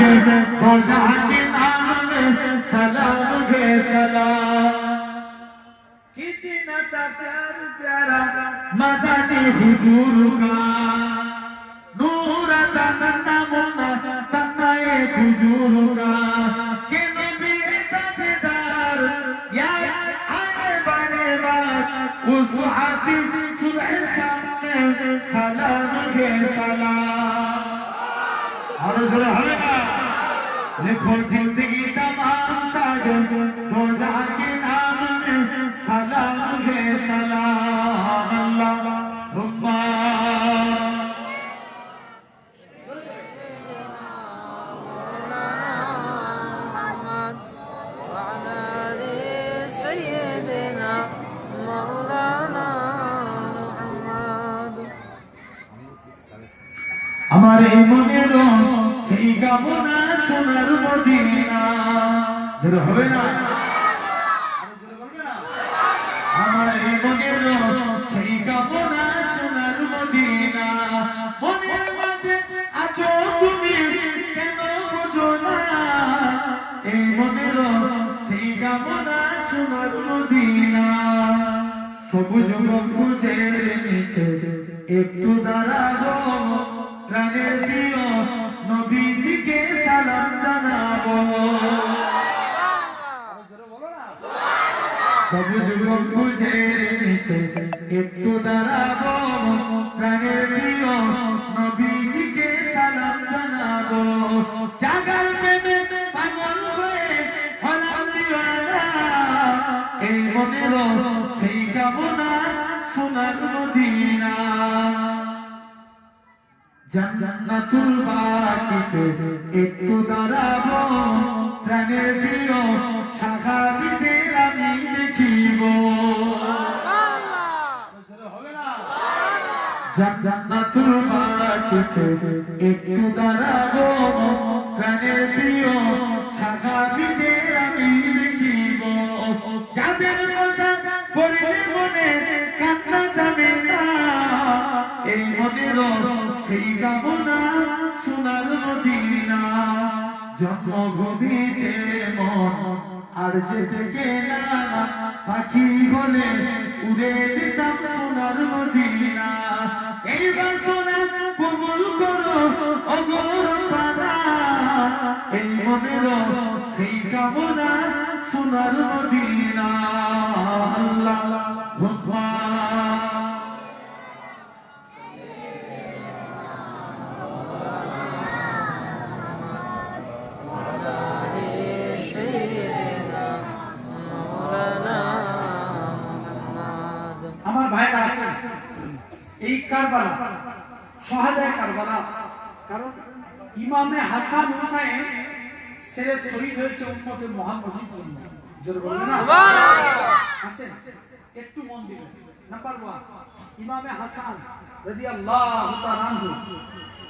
दो जहां के नाम में सलाम है सलाम। कितना था प्यार प्यारा मदनी हुजूर का, नूर था नन्ना मुन्ना तन्ना एक हुजूर का। कि नबी ताजदार या आए बने बात उस हासिल सुबह सामने सलाम के सलाम। और जरा हमें लिखो जिंदगी तमाम साजन दो जहां के नाम में सलाम है सलाम। अल्लाहुम्मा हमारे मनेर সেই কামনা সোনার মদিনা জোরে হবে না আরো জোরে বলবে না। আমারে মনের সেই কামনা সোনার মদিনা, মনের মাঝে আছো তুমি কেন বুঝো না। এই মনের সেই কামনা সোনার মদিনা, সবুজ গম্বুজের নিচে একটু দাঁড়াবো, প্রাণের প্রিয় নবীজিকে সালাম জানাবো। সবুজ গম্বুজের নিচে একটু দাঁড়াবো, প্রাণের প্রিয় নবীজিকে সালাম জানাবো। জাগার প্রেমে পাগল হয়ে হলাম দিওয়ানা, এই মনের সেই কামনা সোনার মদিনা। জান্নাতুল বাকিতে একটু দাঁড়াবো, প্রাণের প্রিয় সাহাবীদের আমি দেখিব। জান্নাতুল বাকিতে একটু দাঁড়াবো, প্রাণের প্রিয় সাহাবীদের আমি দেখিব। যাদের কথা পড়লে মনে কান্না যাবে না, এই মনের সেই কামনা সোনার মদিনা। জন্মভূমিতে মন আর যেতে না, পাখি বলে উড়ে যেতাম সোনার মদিনা। এই বাসনা কবুল করো অগর পানা, এই মনের সেই কামনা সোনার মদিনা। আল্লাহুম্মা আমার ভাইরা আছেন এই কারবালা শাহাদায়ে কারবালা, কারণ ইমামে হাসান হুসাইন ছেলে শহীদ হয়েছে উম্মতে মুহাম্মদীর জন্য। জোরে বলবেন না সুবহানাল্লাহ। আসেন একটু মন দিবেন। নাম্বার 1 ইমামে হাসান রাদিয়াল্লাহু তাআলা আনহু।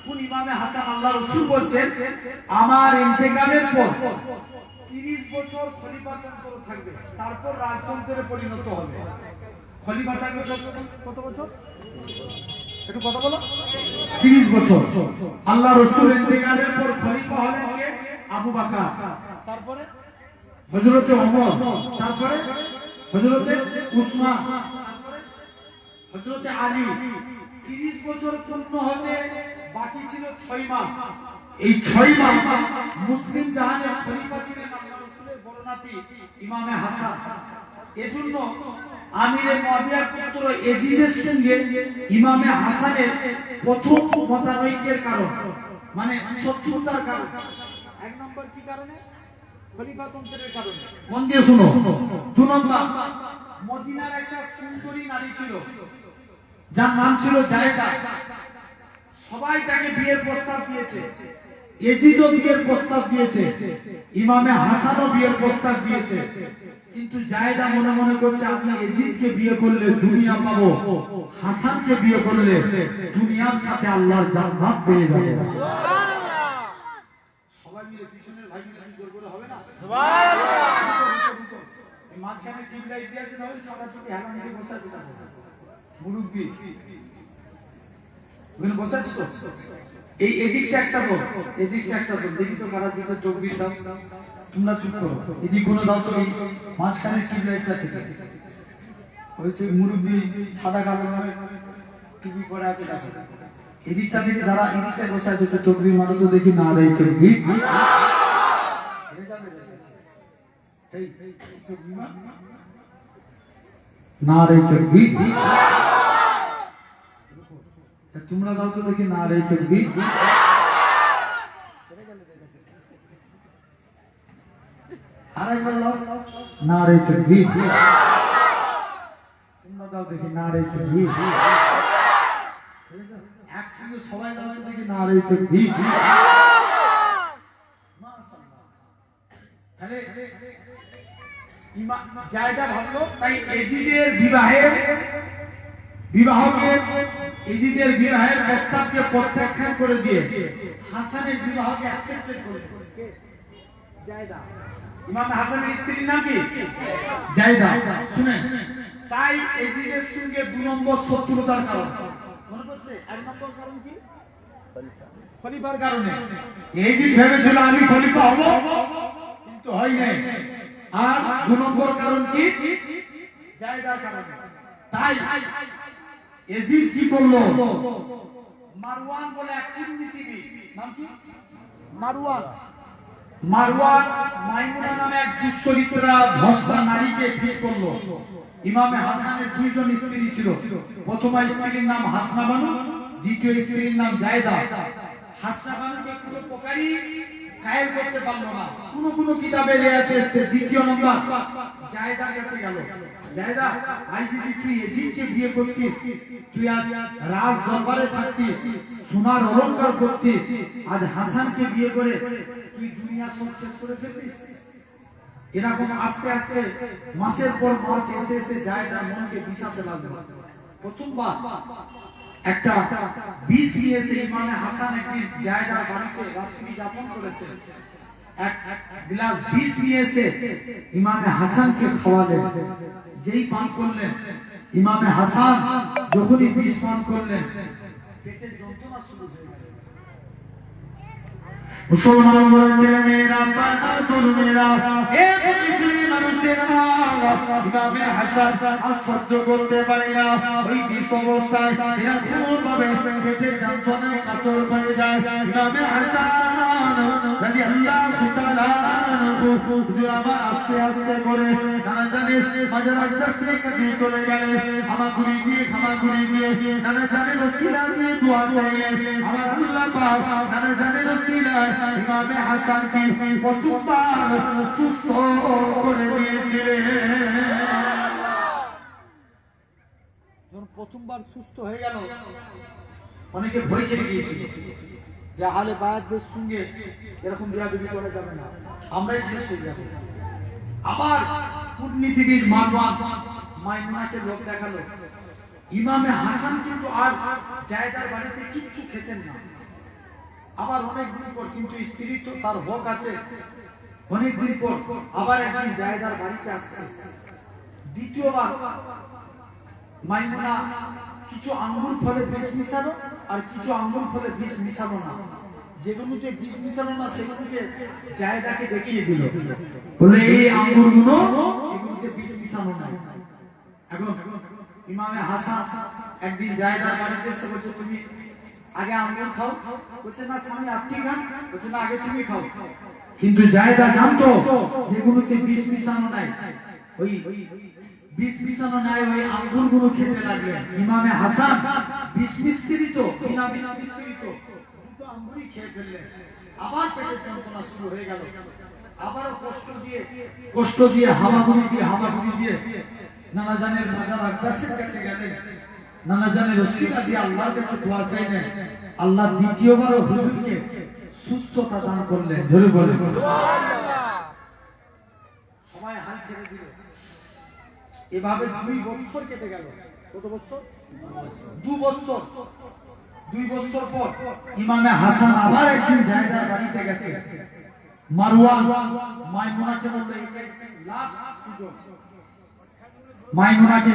কোন ইমামে হাসান? আল্লাহ রাসূল বলেন আমার ইন্তেকালের পর 30 বছর খলিফাতন্ত্র থাকবে, তারপর রাজতন্ত্রে পরিণত হবে। খলিফা থাকবে কত বছর? একটু কথা বলো। 30 বছর। আল্লাহ রাসূল ইন্তেকালের পর খলিফা হলেন কে? আবু বকর, তারপরে হযরত ওমর, তারপরে হযরত উসমান, তারপরে হযরত আলী। 30 বছর পূর্ণ হতে বাকি ছিল 6 মাস। এই 6 মাস মুসলিম জাহানের খলিফা ছিলেন আল্লাহ রাসূলের বড় নাতি ইমামে হাসান। এজন্য আমিরে মুয়াবিয়ার পুত্র এজিদের সঙ্গে ইমামে হাসানের প্রথম মতানৈক্যের কারণ, মানে শত্রুতার কারণ। এক নম্বর কি কারণে? খলিফাতন্ত্রের কারণে। মন দিয়ে শুনো। 2 নম্বর, মদিনার একটা সুন্দরী নারী ছিল যার নাম ছিল জায়েদা। সবাই তাকে বিয়ের প্রস্তাব দিয়েছে, এজিদও বিয়ের প্রস্তাব দিয়েছে, ইমামে হাসানও বিয়ের প্রস্তাব দিয়েছে। কিন্তু জায়েদা মনে মনে করছে আমি এজিদকে বিয়ে করলে দুনিয়া পাবো, হাসানকে বিয়ে করলে দুনিয়ার সাথে আল্লাহর জান্নাত পেয়ে যাবে। সুবহানাল্লাহ। সবাই মিলে পিছনের ভাই মিলে জোর করে হবে না? সুবহানাল্লাহ। এই মাঝখানে টিপ লাইট দিয়েছে না, ওই সাদা চুটি হেলান দিয়ে বসে আছে মুরুব্বি। ওখানে বসে আছো তো? এই এদিকটা একটা দল, এদিকটা একটা দল, দেখি তো কারা জিতে যোগ দিয়ে দাও। তোমরা চুপ করো, এদিক কোনো দাও তো। এই মাঝখানে টিউবলাইটটা থেকে হয়েছে মুরব্বী সাদা কালো টুপি পরে আছে দেখো, এদিকটা থেকে যারা এদিকটা বসে আছে তো তকবীর মারো তো দেখি। না রে তকবীর না রে তকবীর, তোমরা দাও তো দেখি। না রে তকবীর, আর একবার দাও। না রে তকবীর, তোমরা দাও দেখি। না রে তকবীর, একসঙ্গে সবাই দাও তো দেখি। না রে তকবীর। তাহলে জায়গা ভাবলো, তাই এজিদের এজিদের বিবাহের প্রস্তাবকে প্রত্যাখ্যান করে দিয়ে হাসানের বিবাহকে অ্যাকসেপ্টেড করে জায়দা। ইমাম হাসানের স্ত্রীর নাম কি? জায়দা। শুনেন, তাই এজিদের সঙ্গে 2 নম্বর শত্রুতার কারণ মনে পড়ছে। 1 নম্বর কারণ কি? খলিফার কারণে। এজিদ ভেবেছিল আমি খলিফা হব, কিন্তু হয় নাই। আর 2 নম্বর কারণ কি? জায়দার কারণে। তাই এজিদ কি করলো? মারওয়ান বলে এক কূটনীতিবিদ, নাম কি? মারওয়ান মাইমুনা নামে এক দুশ্চরিত্রা ভস্তা নারীকে বিয়ে করলো। ইমামে হাসানের 2 জন স্ত্রী ছিল। প্রথম স্ত্রীর নাম হাসনা বানু, দ্বিতীয় স্ত্রীর নাম জায়দা। হাসনা বানুকে কোনো প্রকারই কায়েম করতে পারলো না। কোন কিতাবে লেয়াতে এসেছে। দ্বিতীয় নম্বর জায়দার কাছে গেল। জায়দা, আজ যদি তুই এজিদকে বিয়ে করতিস, তুই আজ রাজ দরবারে থাকতিস, সোনার অলংকার করতিস, আজ হাসানকে বিয়ে করে তুই দুনিয়া সব শেষ করে ফেলতিস। এরকম আস্তে আস্তে মাসের পর মাস এসে এসে জায়দার মনকে বিষাতে লাগলো। প্রথমবার একটা বিষ নিয়ে এসে ইমামে হাসান একদিন জায়দার বাড়িতে রাত্রি যাপন করেছে। এক গ্লাস বিষ নিয়ে এসে ইমামে হাসানকে খাওয়ালেন। যেই পান করলেন, ইমামে হাসান যখনই বিষ পান করলেন, পেটের যন্ত্রণা শুরু হয়ে গেল। মুসলমান বলছে মেরা পানা তোর মেরা, এক মুসলিম মানুষের ইমামে হাসান আর সহ্য করতে পারে না। ওই বিষ অবস্থায় এরকম ভাবে পেটের যন্ত্রণায় কাতর হয়ে যায়। ইমামে হাসান রাদিয়াল্লাহু তাআলা হুজুর আমার আস্তে আস্তে করে নানা জানের মাজার আকদাসের কাছে চলে গেলেন। হামাগুড়ি দিয়ে নানা জানের ওসিলা দিয়ে দোয়া চাইলেন। আমার আল্লাহ পাক নানা জানের ওসিলায় ইমামে হাসানকে প্রথমবার সুস্থ করে দিয়েছিলেন। যখন প্রথমবার সুস্থ হয়ে গেল, অনেকে ভয় খেয়ে গিয়েছিল যে আহলে বায়াতদের সঙ্গে এরকম বিয়াদবি করা যাবে না, আমরাই শেষ হয়ে যাব। আবার কূটনীতিবিদ মারওয়ান মাইমুনাকে লোক দেখালো। ইমামে হাসান কিন্তু আর জায়দার বাড়িতে কিচ্ছু খেতেন না। আবার অনেকদিন পর, কিন্তু স্ত্রী তো তার হক আছে, অনেকদিন পর আবার একদিন জায়দার বাড়িতে আসছে। দ্বিতীয়বার মাইমুনা কিছু আঙ্গুর ফলে বিষ মিশালো আর কিছু আঙ্গুর ফলে বিষ মিশালো না। যেগুলোতে বিষ মিশালো না সেগুলোকে জায়দাকে দেখিয়ে দিল, বলে এই আঙ্গুরগুলো এগুলোতে বিষ মিশানো নাই। এখন ইমামে হাসান একদিন জায়দার বাড়িতে এসে বলছে, তুমি আগে আঙ্গুর খাও। বলছে না স্বামী আপনি খান। বলছে না আগে তুমি খাও। কিন্তু জায়দা জানতো যেগুলোতে বিষ মিশানো নাই, ওই বিষ মিশানো নাই ওই আঙ্গুরগুলো খেতে লাগলেন। ইমামে হাসান বিষ মিশ্রিত বিনা বিষ মিশ্রিত দুটো আঙ্গুরই খেয়ে ফেললেন। আবার পেটের যন্ত্রণা শুরু হয়ে গেল। আবার কষ্ট দিয়ে হামাগুড়ি দিয়ে নানা জানের মাজার আকদাসের কাছে গেলেন। নানা জানের ওসিলা দিয়ে আল্লাহর কাছে দোয়া চাইলেন। আল্লাহ দ্বিতীয়বারও হুজুরকে সুস্থতা দান করলেন। জোরে বলেন সুবহানাল্লাহ। সময় হাল ছেড়ে দিল। এভাবে 2 বছর কেটে গেল। কত বছর? 2 বছর। 2 বছর পর ইমামে হাসান আবার একদিন জায়দার বাড়িতে গেছে। মারওয়ান মাইমুনাকে বলল, এটাই লাস্ট সুযোগ। মাইমুনাকে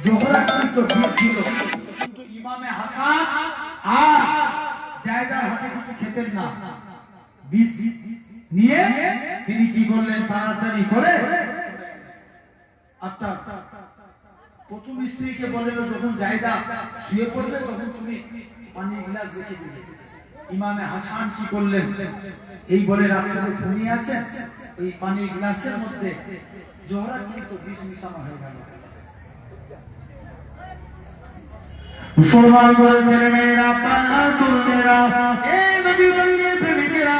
জোহরা কিন্তু ছিল, কিন্তু ইমামে হাসান আর জায়দার হাতে কিছু খেতেন না। বিষ নিয়ে তিনি কি করলেন, তাড়াতাড়ি করে আপনার প্রথম স্ত্রীকে বললেন, যখন জায়দা শুয়ে পড়বে তখন তুমি পানির গ্লাস রেখে দিবে। ইমামে হাসান কি করলেন, এই বলে রাত্রে ঘুমিয়ে আছেন, এই পানির গ্লাসের মধ্যে জোহরা কিন্তু বিষ মিশানো হয়ে গেল। মুসলমান করে ছেলে মেয়েরা, পাল্লা তরুণেরা, এই নবী বললে প্রেমিকেরা,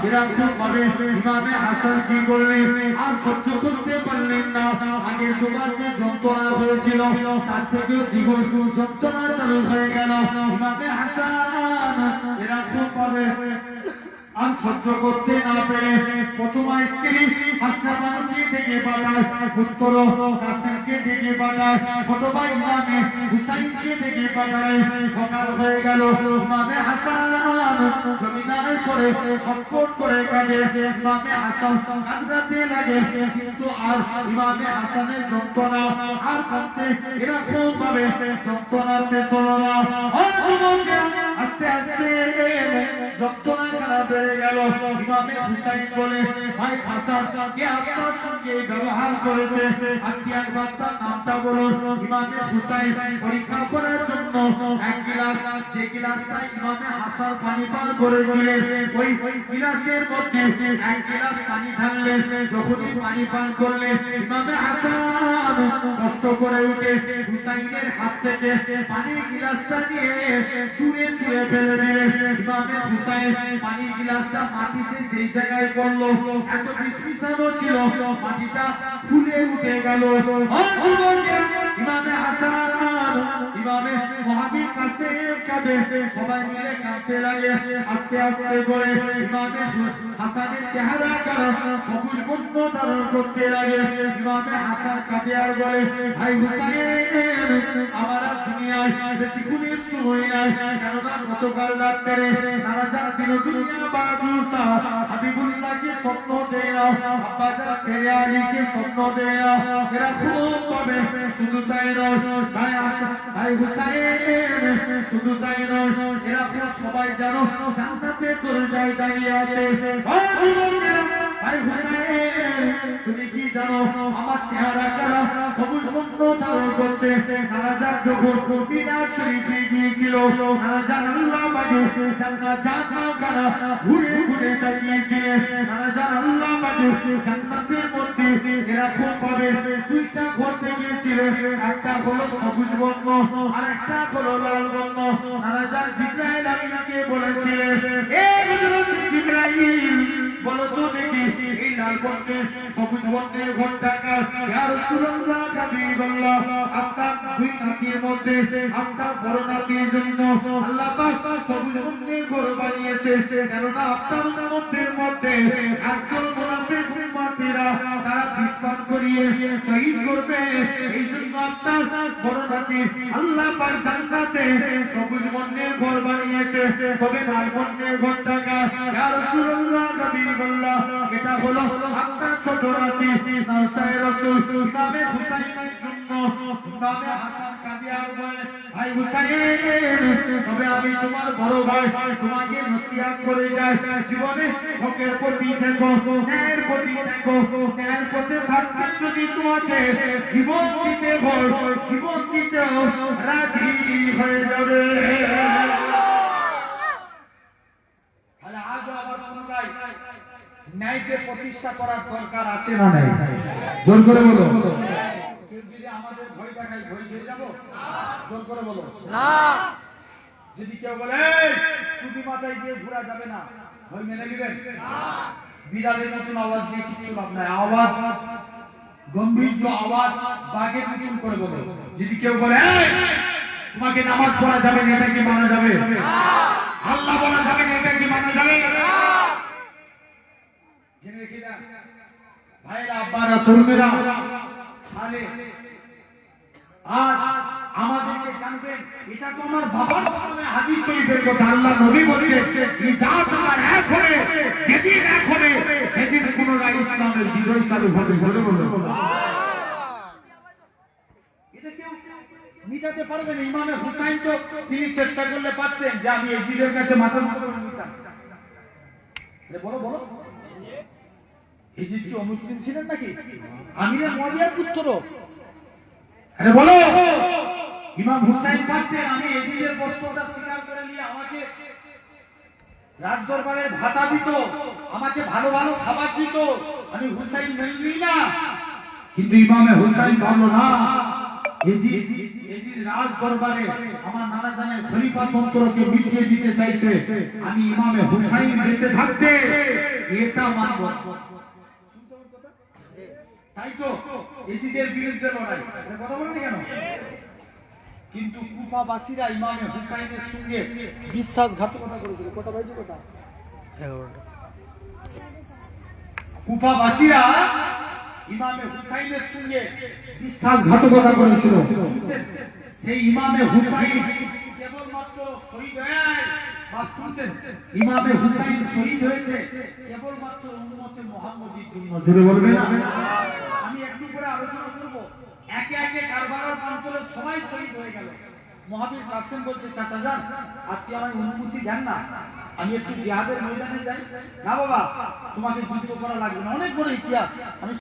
এরকম ভাবে ইমামে হাসান কি করলেন, আর সহ্য করতে পারলেন না। আগের দুবার যে যন্ত্রণা হয়েছিল তার থেকেও দ্বিগুণ যন্ত্রণা চালু হয়ে গেল। ইমামে হাসান এরকম ভাবে আর সহ্য করতে না পেরে প্রথম স্ত্রী হাসনাবানকে ডেকে পাঠায়, পুত্র কাসিমকে ডেকে পাঠায়, ছোট ভাই ইমামে হুসাইনকে ডেকে পাঠায়। সকাল হয়ে গেল, ইমামে হাসান জমিদার করে ছটফট করে কাঁদে। ইমামে হাসান কাঁদতে লাগে, কিন্তু আর ইমামে হাসানের যন্ত্রণা আর কমতে এরকম ভাবে যন্ত্রণা শেষ হলো না। আস্তে আস্তে যন্ত্রণা খারাপ হয়ে গেল। ইমামে হুসাইন বলে, ভাই হাসান কে আপনার সঙ্গে ব্যবহার করেছে, আপনি একবার তার নামটা বলুন। ইমামে হুসাইন পরীক্ষা করার জন্য এক গিলাস, যে গিলাসটা ইমামে হাসান পানি পান করেছিলেন, ওই গিলাসের মধ্যে এক গিলাস পানি ঢাললেন। যখনই পানি পান করলেন, ইমামে হাসান কষ্ট করে উঠে হুসাইনের হাত থেকে পানির গিলাসটা নিয়ে দূরে ছুঁড়ে ফেলে দিলেন। ইমামে হুসাইন পানির গিলাসটা মাটিতে যেই জায়গায় পড়লো, এত বিষ মিশানো ছিল, মাটিটা ফুলে উঠে গেল। ইমামে হাসান ইমামে ওয়াহাবীর কাছে কাঁদে, সবাই মিলে কাঁদতে লাগে। আস্তে আস্তে করে ইমামে হাসানের চেহারা সবুজ বর্ণ ধারণ করতে লাগে। ইমামে হাসান কাঁদে আর বলে, ভাই হুসাইন, আমার আর দুনিয়ায় বেশিক্ষণের সময় নাই, কেননা গতকাল রাত্রে নারাজার দিন দুনিয়া বাদুসা হাবিবুল্লাহকে স্বপ্ন দেয়া, আব্বাজান শেরে আলীকে স্বপ্ন দেয়া, এরা খুব পাবে। শুধু তাই নয়, ভাই হুসাইন, শুধু তাই নয়, এরা সবাই জানো জান্নাতে চলে যায় দাঁড়িয়ে আছে। ভাই হুসাইন, তুমি কি জানো আমার চেহারা কারা সবুজ বর্ণ ধারণ করতে? নারাজার যখন মিনার শরীফে গিয়েছিল, নারাজার আল্লাহ বাজু কারা ঘুরে ঘুরে তাকিয়েছিলেন। নারাজার আল্লাহ বাজু জান্নাতের মধ্যে এরকম ভাবে দুইটা ঘর দেখিয়েছিলেন, একটা হলো সবুজ বর্ণ আর একটা হলো লাল বর্ণ। নারাজার জিবরাইল আমিনকে বলেছিলেন, এ হযরত জিবরাইল, বলো তো দেখি এই লাল বর্ণের সবুজ বর্ণের ঘরটাকা, ইয়া রাসূলুল্লাহ হাবিবাল্লাহ, আপনার দুই নাতির মধ্যে আপনার বড় নাতির জন্য আল্লাহ পাক সবুজ বর্ণের ঘর বানিয়েছে, কেননা আপনার উম্মতের মধ্যে একজন মুনাফিক উম্মতিরা তারা বিষ পান করিয়ে শহীদ করবে, এই জন্য আপনার বড় নাতি আল্লাহ পাক জান্নাতে সবুজ বর্ণের ঘর বানিয়েছে। তবে লাল বর্ণের ঘরটাকা, ইয়া রাসূলুল্লাহ হাবিবাল্লাহ, এটা হলো আপনার ছোট নাতি নাসায়ে রাসূল ইমামে হুসাইনের জন্য। ইমামে হাসান কাঁদে আর বলে, ভাই হুসাইন, তবে আমি তোমার বড় ভাই, তোমাকে নসিহত করে যাই, জীবনে হকের প্রতি দেখো, ন্যায়ের প্রতি দেখো, ন্যায়ের পথে থাকতে যদি তোমাকে জীবন দিতে হয়, জীবন দিতেও রাজি হয়ে যাবে। তাহলে আজ আবার পুনরায় ন্যায়কে প্রতিষ্ঠা করার দরকার আছে না নাই? জোর করে বলো। কেউ যদি আমাদের ভয় দেখায়, ভয় খেয়ে যাবো? জোর করে বলো না। যদি কেউ বলে টুপি মাথায় দিয়ে ঘোরা যাবে না, ভয় মেনে নেবেন? বিড়ালের মতন আওয়াজ দিয়ে কিছু লাভ নাই, আওয়াজ গম্ভীর আওয়াজ বাঘের মতন করে বলো। যদি কেউ বলে তোমাকে নামাজ পড়া যাবে না, এটা কি মানা যাবে? আল্লাহ বলা যাবে না, এটা কি মানা যাবে? জেনে রেখে যান ভাইরা, আব্বারা, তরুণেরা, তাহলে আজ আমাদেরকে জানবেন, এটা তো আমার বাবার নামে হাদিস শরীফের কথা। আল্লাহ নবী বলেছে, যা তোমার এক হবে, যেদিন এক হবে, সেদিন পুনরায় ইসলামের বিজয় চালু হবে। জোরে বলো। এটা কেউ মিটাতে পারবেন? ইমামে হুসাইন তো তিনি চেষ্টা করলে পারতেন যে আমি এজিদের কাছে মাথা নত করে নিতাম। বলো বলো, এজিদ কি অমুসলিম ছিলেন নাকি? আমিরের মুয়াবিয়ার পুত্র। আরে বলো, ইমাম হুসাইন পারতেন আমি এজিদের বস্ত্রটা স্বীকার করে নিয়ে আমাকে রাজ দরবারের ভাতা দিত, আমাকে ভালো ভালো খাবার দিত, আমি হুসাইন মেনে না। কিন্তু ইমামে হুসাইন ভাবলো না, এজিদ রাজ দরবারে আমার নানা জানের খলিফা তন্ত্রকে মিটিয়ে দিতে চাইছে, আমি ইমামে হুসাইন বেঁচে থাকতে এটা মানব। তাই তো এজিদের বিরুদ্ধে লড়াই, কথা বলেন কেন? কিন্তু কুফাবাসীরা ইমামে হুসাইনের সঙ্গে বিশ্বাসঘাতকতা করেছিল। কটা বাজে? কটা? 11টা। কুফাবাসীরা ইমামে হুসাইনের সঙ্গে বিশ্বাসঘাতকতা করেছিল। সেই ইমামে হুসাইন কেবলমাত্র শহীদ হয়, বাপ শুনছেন, ইমামে হুসাইন শহীদ হয়েছে কেবলমাত্র উম্মতে মুহাম্মদীর জন্য। জোরে বলবেন না? আমি একটু করে আলোচনা করব। একে একে কারবালার প্রান্তরে সবাই শহীদ হয়ে গেল। মহাবীর কাসেম বলছে, চাচা যান আজকে আমায় অনুমতি দেন না, আমি একটু জিহাদের ময়দানে যাই। না বাবা, তোমাকে যুদ্ধ করা লাগবে না, অনেক বড় ইতিহাস। আমি